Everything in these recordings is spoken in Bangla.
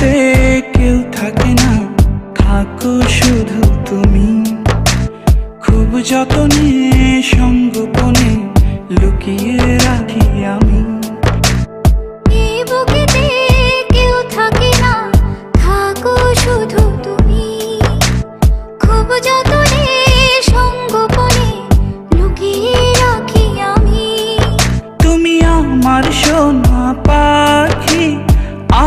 বুকেতে কেউ থাকে না, থাকো শুধু তুমি। খুব যতনে সঙ্গোপনে লুকিয়ে রাখি আমি। এই বুকেতে কেউ থাকে না, থাকো শুধু তুমি। খুব যতনে সঙ্গোপনে লুকিয়ে রাখি আমি। তুমি আমার সোনা পাখি,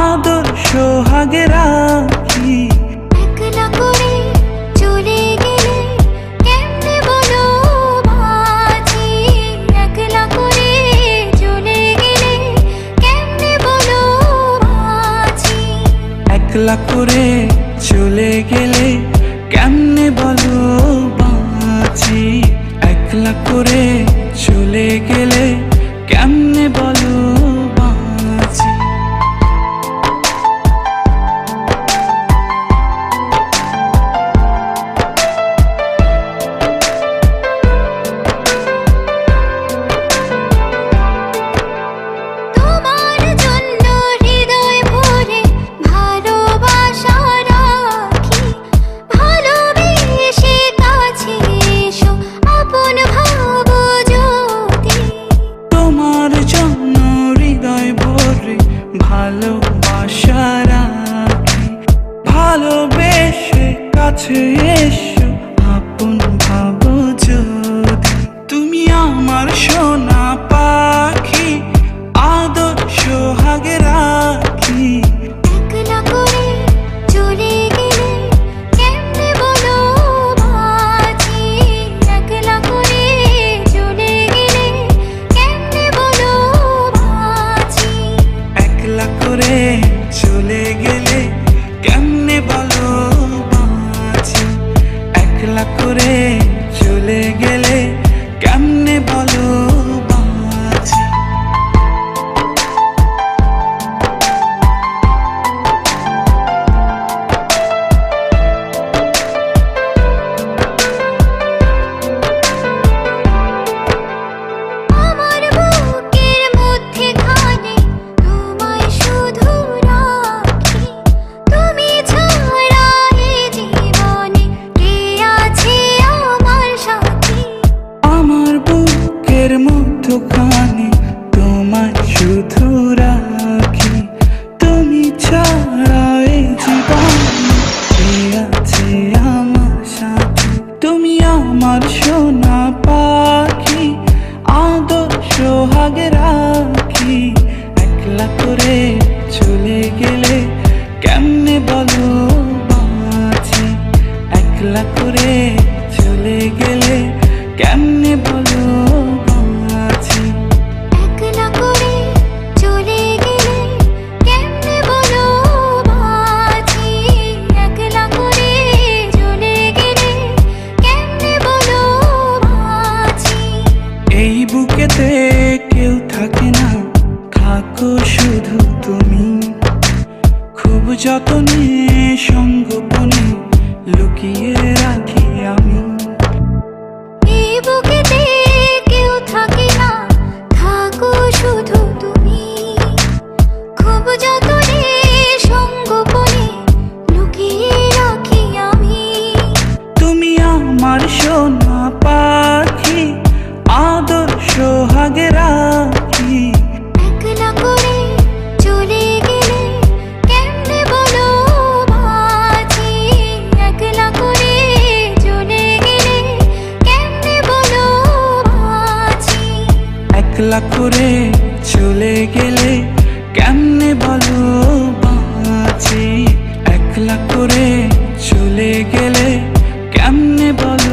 আদর সোহাগে রাখি। একলা করে চলে গেলে কেমনে বলো বাঁচি। একলা করে চলে গেলে কেমনে বলো বাঁচি। একলা করে চলে গেলে কেমনে বলো বাঁচি। একলা করে চলে গেলে কেমনে বলো বাঁচি। তোমার জন্য হৃদয় ভরে ভালোবাসা রাখি। ভালোবেসে কাছে এসো, আপন ভাবো যদি। তোমার জন্য হৃদয় ভরে ভালোবাসা রাখি। ভালোবেসে কাছে এসো, আপন ভাবো যদি। তুমি আমার সোনা পাখি, আদর সোহাগে রাখি। একলা করে চলে গেলে কেমনে বলো বাঁচি। একলা করে চলে গেলে কেমনে বলো বাঁচি। একলা করে চলে গেলে কেমনে বলো বাঁচি। একলা করে চলে গেলে কেমনে বলো বাঁচি। আমার বুকের মধ্যেখানে তোমায় শুধু রাখি। তুমি ছাড়া এ জীবনে কে আছে আমার সাথী। আমার বুকের মধ্যখানে তোমায় শুধু রাখি। তুমি ছাড়া এই জীবনে কে আছে আমার সাথে। তুমি আমার সোনা পাখি, আদর সোহাগে রাখি। একলা করে চলে গেলে কেমনে বলো বাঁচি। একলা করে চলে গেলে কেমনে বলো বাঁচি। একলা করে চলে গেলে কেমনে বলো বাঁচি। একলা করে চলে গেলে কেমনে বলো বাঁচি। এই বুকেতে কেউ থাকে না, থাকো শুধু তুমি। খুব যতনে সঙ্গোপনে লুকিয়ে রাখি আমি। এই বুকেতে কেউ থাকে না, থাকো শুধু তুমি। খুব যতনে সঙ্গোপনে লুকিয়ে রাখি আমি। তুমি আমার সোনা পাখি, আদর সোহাগে রাখি। একলা করে চলে গেলে কেমনে বলো বাঁচি। একলা করে চলে গেলে কেমনে বলো বাঁচি। একলা করে চলে গেলে কেমনে বলো বাঁচি। একলা করে চলে গেলে কেমনে বলো